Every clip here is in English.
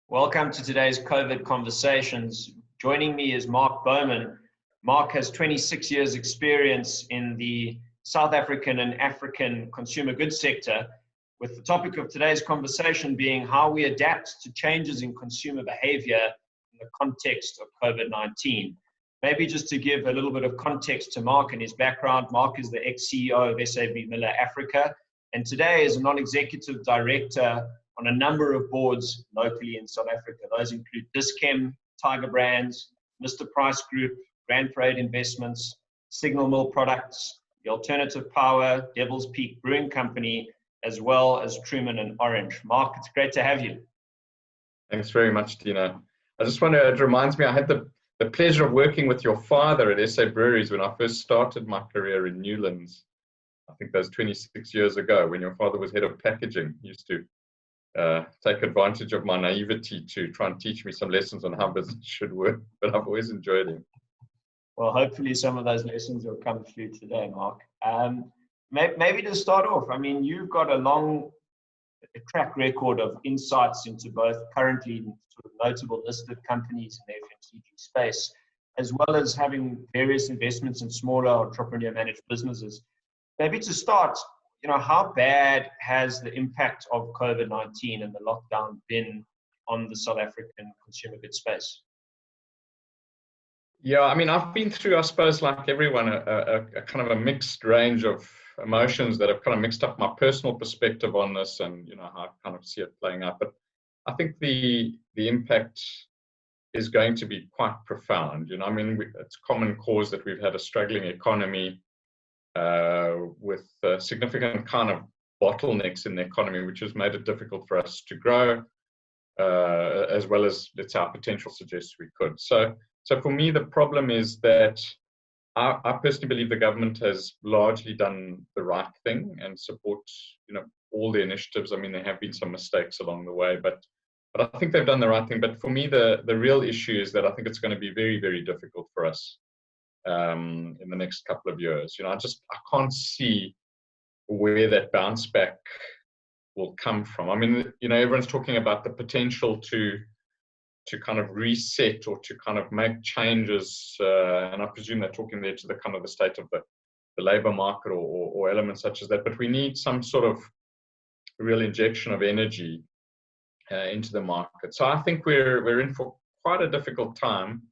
Welcome to today's COVID Conversations. Joining me is Mark Bowman. Mark has 26 years experience in the South African and African consumer goods sector, with the topic of today's conversation being how we adapt to changes in consumer behavior in the context of COVID-19. Maybe just to give a little bit of context to Mark and his background, Mark is the ex-CEO of SAB Miller Africa, and today is a non-executive director on a number of boards locally in South Africa. Those include Dis-Chem, Tiger Brands, Mr. Price Group, Grand Parade Investments, Signal Mill Products, the Alternative Power, Devil's Peak Brewing Company, as well as Truman and Orange. Mark, it's great to have you. Thanks very much, Dino. I just want to, it reminds me, I had the pleasure of working with your father at SA Breweries when I first started my career in Newlands. I think that was 26 years ago when your father was head of packaging. He used to take advantage of my naivety to try and teach me some lessons on how business should work, but I've always enjoyed him. Well, hopefully some of those lessons will come through today, Mark. Maybe to start off, I mean, you've got a long track record of insights into both currently sort of notable listed companies in the FMCG space, as well as having various investments in smaller entrepreneur-managed businesses. Maybe to start, how bad has the impact of COVID-19 and the lockdown been on the South African consumer goods space? Yeah, I mean, I've been through, I suppose, like everyone, a kind of a mixed range of emotions that have kind of mixed up my personal perspective on this and, how I kind of see it playing out. But I think the impact is going to be quite profound. I mean, it's common cause that we've had a struggling economy, with significant kind of bottlenecks in the economy, which has made it difficult for us to grow, as well as our potential suggests we could. So for me, the problem is that I personally believe the government has largely done the right thing and support, all the initiatives. I mean, there have been some mistakes along the way, but I think they've done the right thing. But for me, the real issue is that I think it's going to be very, very difficult for us in the next couple of years. I can't see where that bounce back will come from. I mean, everyone's talking about the potential to kind of reset or to kind of make changes, and I presume they're talking there to the kind of the state of the labor market or elements such as that. But we need some sort of real injection of energy into the market. So I think we're in for quite a difficult time.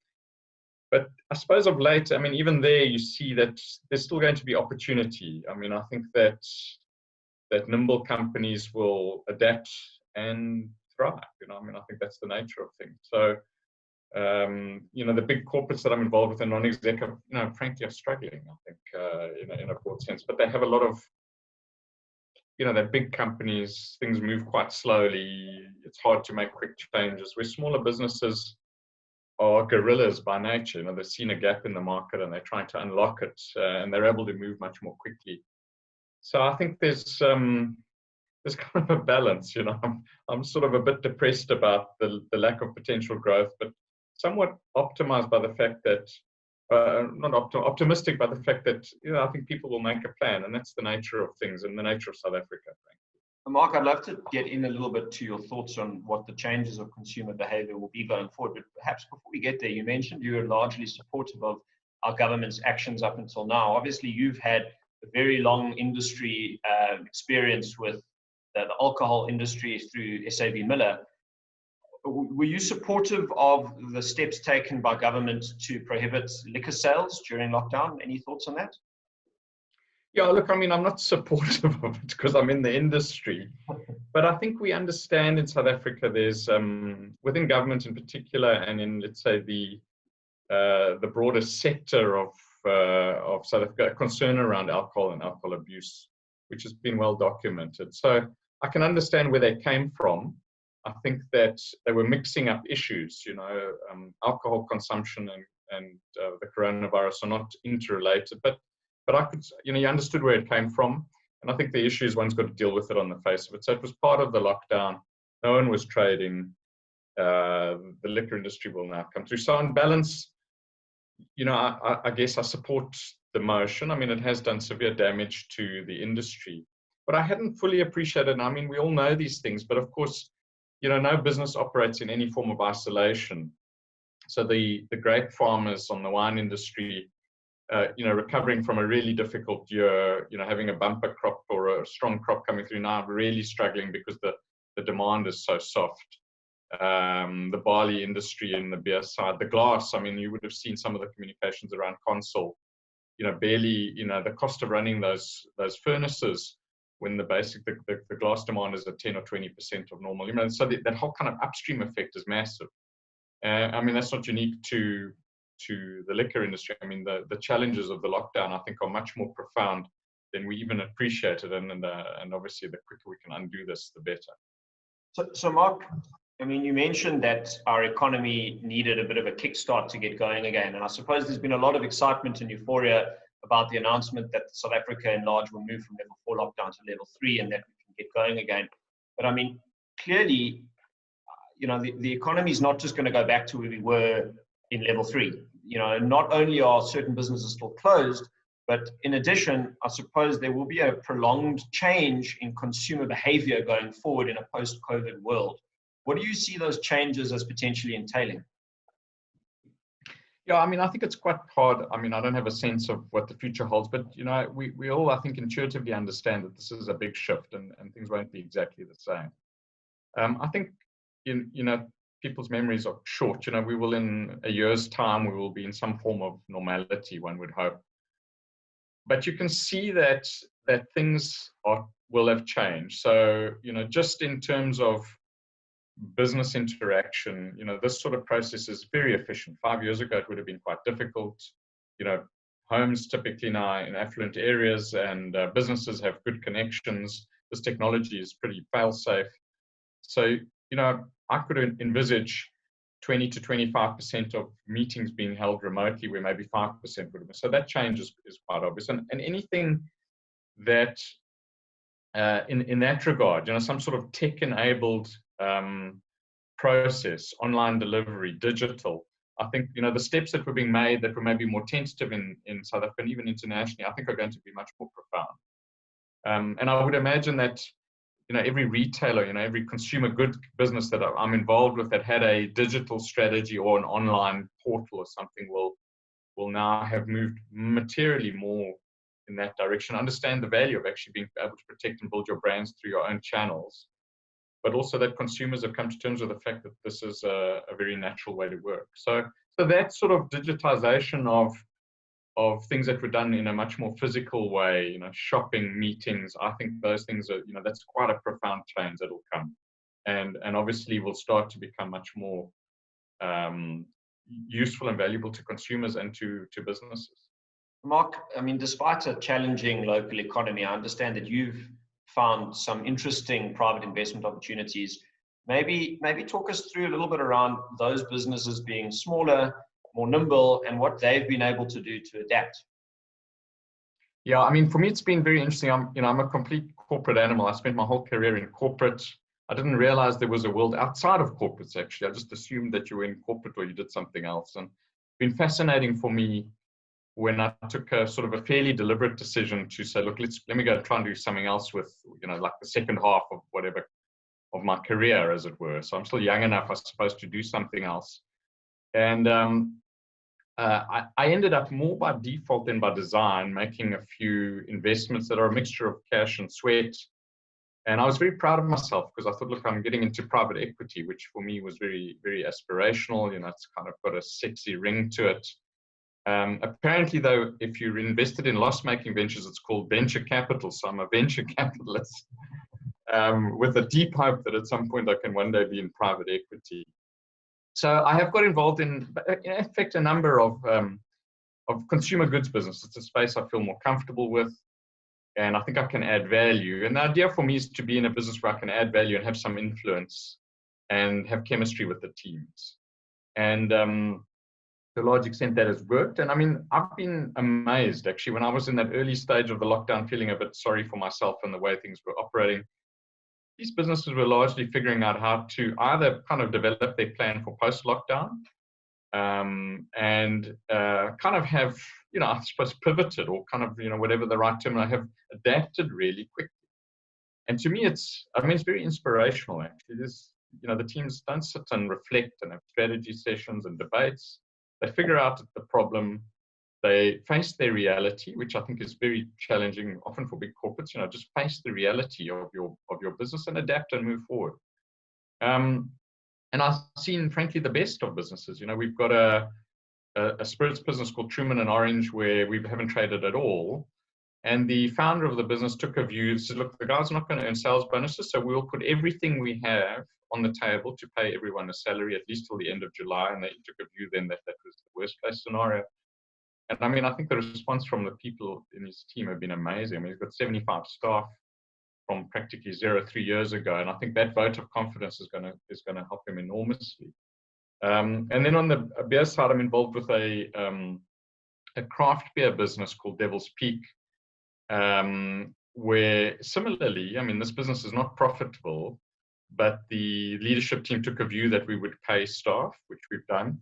But I suppose of late, I mean, even there you see that there's still going to be opportunity. I mean, I think that nimble companies will adapt and thrive. I mean, I think that's the nature of things. So, the big corporates that I'm involved with in non-exec, frankly, are struggling, I think, in a broad sense. But they have a lot of, they're big companies, things move quite slowly. It's hard to make quick changes. Where smaller businesses are guerrillas by nature. They've seen a gap in the market and they're trying to unlock it, and they're able to move much more quickly. So I think there's kind of a balance. I'm sort of a bit depressed about the lack of potential growth, but somewhat optimized by the fact that, optimistic by the fact that, I think people will make a plan, and that's the nature of things and the nature of South Africa, frankly. Mark, I'd love to get in a little bit to your thoughts on what the changes of consumer behavior will be going forward. But perhaps before we get there, you mentioned you were largely supportive of our government's actions up until now. Obviously, you've had a very long industry experience with the alcohol industry through SAB Miller. Were you supportive of the steps taken by government to prohibit liquor sales during lockdown? Any thoughts on that? Yeah, look, I mean, I'm not supportive of it because I'm in the industry, but I think we understand in South Africa there's, within government in particular, and in, let's say, the broader sector of South Africa, concern around alcohol and alcohol abuse, which has been well documented. So I can understand where they came from. I think that they were mixing up issues. Alcohol consumption and the coronavirus are not interrelated, but I could, you understood where it came from. And I think the issue is one's got to deal with it on the face of it. So it was part of the lockdown. No one was trading. The liquor industry will now come through. So on balance, I guess I support the motion. I mean, it has done severe damage to the industry. But I hadn't fully appreciated, and I mean, we all know these things, but of course, no business operates in any form of isolation. So the grape farmers on the wine industry, recovering from a really difficult year, having a bumper crop or a strong crop coming through now, really struggling because the demand is so soft. The barley industry and the beer side, the glass, I mean, you would have seen some of the communications around Consol, barely, the cost of running those furnaces when the glass demand is at 10 or 20% of normal, so that whole kind of upstream effect is massive. I mean, that's not unique to the liquor industry. I mean, the challenges of the lockdown, I think, are much more profound than we even appreciated, and obviously the quicker we can undo this, the better. So Mark, I mean, you mentioned that our economy needed a bit of a kickstart to get going again. And I suppose there's been a lot of excitement and euphoria about the announcement that South Africa in large will move from level 4 lockdown to level 3 and that we can get going again. But I mean, clearly, the economy is not just going to go back to where we were in level 3. Not only are certain businesses still closed, but in addition, I suppose there will be a prolonged change in consumer behavior going forward in a post-COVID world. What do you see those changes as potentially entailing? Yeah, I mean, I think it's quite hard. I mean, I don't have a sense of what the future holds, but, we all, I think, intuitively understand that this is a big shift and things won't be exactly the same. I think, people's memories are short. We will, in a year's time, we will be in some form of normality, one would hope. But you can see that things will have changed. So, just in terms of business interaction, this sort of process is very efficient. 5 years ago, it would have been quite difficult. Homes typically now in affluent areas, and businesses have good connections. This technology is pretty fail-safe. So, I could envisage 20 to 25% of meetings being held remotely, where maybe 5% would have been. So that change is quite obvious. And anything that, in that regard, some sort of tech-enabled process, online delivery, digital, I think, the steps that were being made that were maybe more tentative in South Africa and even internationally, I think are going to be much more profound. And I would imagine that, every retailer, every consumer good business that I'm involved with that had a digital strategy or an online portal or something will now have moved materially more in that direction. Understand the value of actually being able to protect and build your brands through your own channels, but also that consumers have come to terms with the fact that this is a very natural way to work. So that sort of digitization of things that were done in a much more physical way, shopping, meetings, I think those things are, that's quite a profound change that will come. And obviously will start to become much more useful and valuable to consumers and to businesses. Mark, I mean, despite a challenging local economy, I understand that you've found some interesting private investment opportunities. Maybe talk us through a little bit around those businesses being smaller, more nimble, and what they've been able to do to adapt. Yeah, I mean, for me, it's been very interesting. I'm a complete corporate animal. I spent my whole career in corporate. I didn't realize there was a world outside of corporates, actually. I just assumed that you were in corporate or you did something else. And it's been fascinating for me when I took a sort of a fairly deliberate decision to say, look, let me go try and do something else with, like the second half of whatever of my career, as it were. So I'm still young enough, I suppose, to do something else. And I ended up more by default than by design, making a few investments that are a mixture of cash and sweat. And I was very proud of myself because I thought, look, I'm getting into private equity, which for me was very, very aspirational. It's kind of got a sexy ring to it. Apparently, though, if you're invested in loss-making ventures, it's called venture capital. So I'm a venture capitalist with a deep hope that at some point I can one day be in private equity. So I have got involved in fact, a number of consumer goods businesses. It's a space I feel more comfortable with, and I think I can add value. And the idea for me is to be in a business where I can add value and have some influence and have chemistry with the teams. And to a large extent, that has worked. And I mean, I've been amazed, actually, when I was in that early stage of the lockdown, feeling a bit sorry for myself and the way things were operating. These businesses were largely figuring out how to either kind of develop their plan for post-lockdown and kind of have, I suppose, pivoted, or kind of, whatever the right term, I have adapted really quickly. And to me, it's very inspirational, actually. The teams don't sit and reflect and have strategy sessions and debates. They figure out the problem. They face their reality, which I think is very challenging, often for big corporates. Just face the reality of your business and adapt and move forward. And I've seen, frankly, the best of businesses. We've got a spirits business called Truman and Orange, where we haven't traded at all. And the founder of the business took a view, said, look, the guys are not going to earn sales bonuses, so we'll put everything we have on the table to pay everyone a salary at least till the end of July. And they took a view then that was the worst case scenario. And I think the response from the people in his team have been amazing. He's got 75 staff from practically 0 3 years ago. And I think that vote of confidence is going to help him enormously. And then on the beer side, I'm involved with a craft beer business called Devil's Peak, where similarly, this business is not profitable, but the leadership team took a view that we would pay staff, which we've done.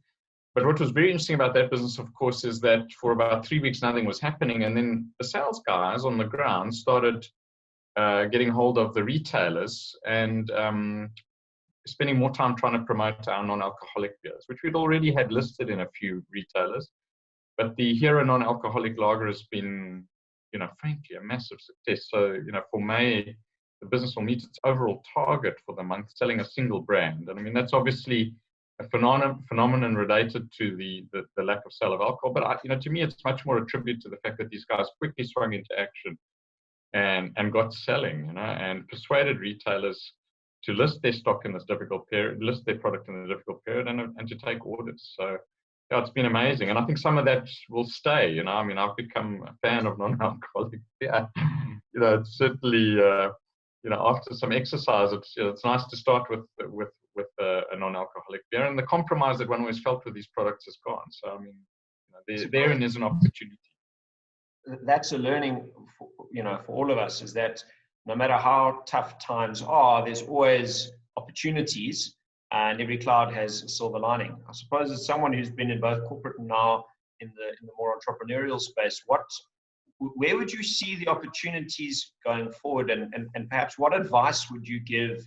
But what was very interesting about that business, of course, is that for about 3 weeks, nothing was happening. And then the sales guys on the ground started getting hold of the retailers and spending more time trying to promote our non-alcoholic beers, which we'd already had listed in a few retailers. But the Hero non-alcoholic lager has been, frankly, a massive success. So, for May, the business will meet its overall target for the month, selling a single brand. And that's obviously a phenomenon related to the lack of sale of alcohol. But, to me, it's much more a tribute to the fact that these guys quickly swung into action and got selling, and persuaded retailers to list their stock in this difficult period, list their product in the difficult period, and to take orders. So, yeah, it's been amazing. And I think some of that will stay. I've become a fan of non-alcoholic beer. It's certainly, after some exercise, it's nice to start with a non-alcoholic beer. And the compromise that one always felt with these products is gone. So, therein is an opportunity. That's a learning, for all of us, is that no matter how tough times are, there's always opportunities, and every cloud has a silver lining. I suppose as someone who's been in both corporate and now in the more entrepreneurial space, where would you see the opportunities going forward, and perhaps what advice would you give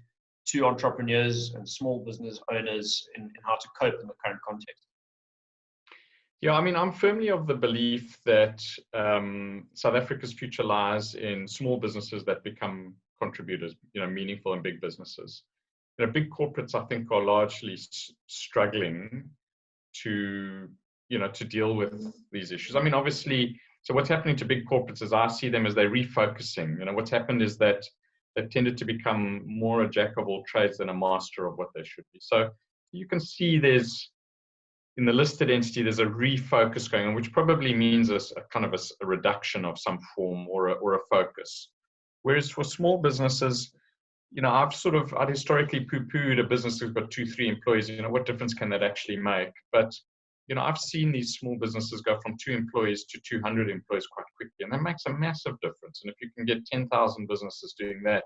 to entrepreneurs and small business owners in how to cope in the current context? Yeah, I'm firmly of the belief that South Africa's future lies in small businesses that become contributors, meaningful and big businesses. Big corporates, I think, are largely struggling to deal with these issues. Obviously, so what's happening to big corporates, as I see them, is they're refocusing. What's happened is that they've tended to become more a jack of all trades than a master of what they should be. So you can see in the listed entity, there's a refocus going on, which probably means a kind of a reduction of some form or a focus. Whereas for small businesses, I'd historically poo-pooed a business that's got 2-3 employees. What difference can that actually make? But, I've seen these small businesses go from 2 employees to 200 employees quite quickly, and that makes a massive difference. And if you can get 10,000 businesses doing that,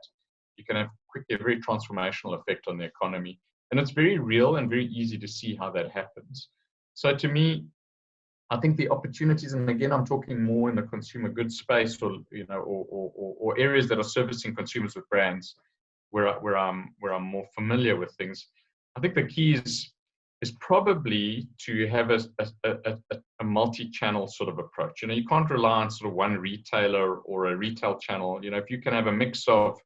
you can have quickly a very transformational effect on the economy. And it's very real and very easy to see how that happens. So to me, I think the opportunities, and again, I'm talking more in the consumer goods space, or areas that are servicing consumers with brands, where I'm more familiar with things. I think the key is probably to have a multi-channel sort of approach. You can't rely on sort of one retailer or a retail channel. If you can have a mix of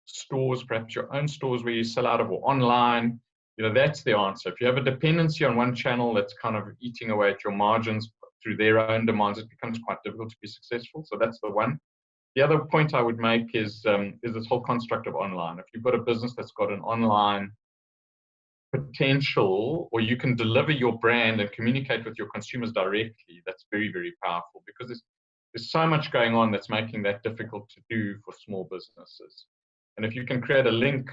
stores, perhaps your own stores where you sell out of, or online, that's the answer. If you have a dependency on one channel that's kind of eating away at your margins through their own demands, it becomes quite difficult to be successful. So that's the one. The other point I would make is this whole construct of online. If you've got a business that's got an online potential, or you can deliver your brand and communicate with your consumers directly, that's very, very powerful, because there's so much going on that's making that difficult to do for small businesses. And if you can create a link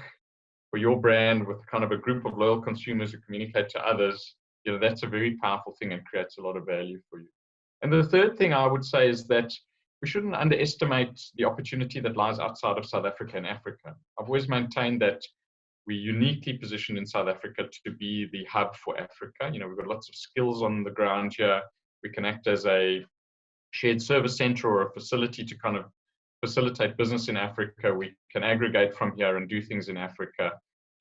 for your brand with kind of a group of loyal consumers who communicate to others, that's a very powerful thing and creates a lot of value for you. And the third thing I would say is that we shouldn't underestimate the opportunity that lies outside of South Africa and Africa. I've always maintained that we're uniquely positioned in South Africa to be the hub for Africa. You know, we've got lots of skills on the ground here. We can act as a shared service center or a facility to kind of facilitate business in Africa. We can aggregate from here and do things in Africa.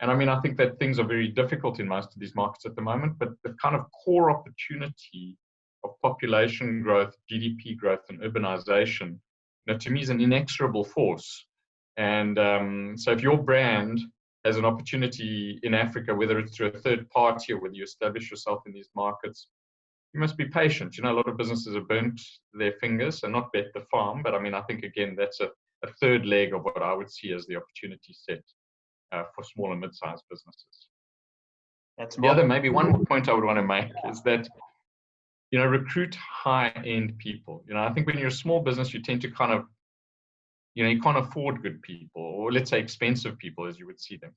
And I mean, I think that things are very difficult in most of these markets at the moment, but the kind of core opportunity of population growth, GDP growth, and urbanization, you know, to me is an inexorable force. And so if your brand has an opportunity in Africa, whether it's through a third party or whether you establish yourself in these markets, you must be patient. You know, a lot of businesses have burnt their fingers and not bet the farm. But I mean, I think, again, that's a third leg of what I would see as the opportunity set for small and mid-sized businesses. That's the other, maybe one more point I would want to make is that, you know, recruit high-end people. You know, I think when you're a small business, you tend to kind of, you know, you can't afford good people, or let's say expensive people as you would see them.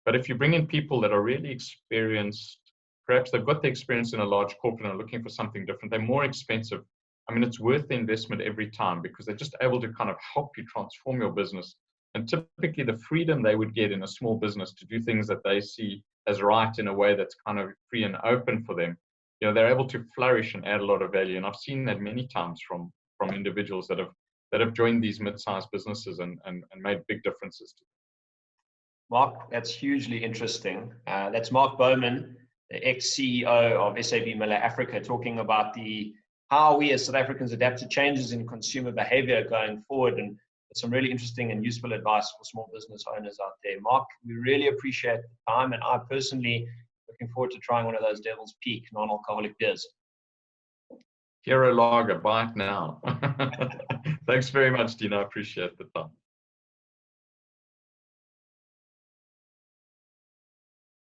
But if you bring in people that are really experienced, perhaps they've got the experience in a large corporate and are looking for something different, they're more expensive. I mean, it's worth the investment every time because they're just able to kind of help you transform your business. And typically the freedom they would get in a small business to do things that they see as right in a way that's kind of free and open for them, you know, they're able to flourish and add a lot of value. And I've seen that many times from individuals that have joined these mid-sized businesses and made big differences to them. Mark, that's hugely interesting. That's Mark Bowman, the ex-CEO of SAB Miller Africa, talking about how we as South Africans adapt to changes in consumer behavior going forward, and some really interesting and useful advice for small business owners out there. Mark, we really appreciate the time, and I personally looking forward to trying one of those Devil's Peak non-alcoholic beers. Hero Lager, buy it now. Thanks very much, Dino. I appreciate the time.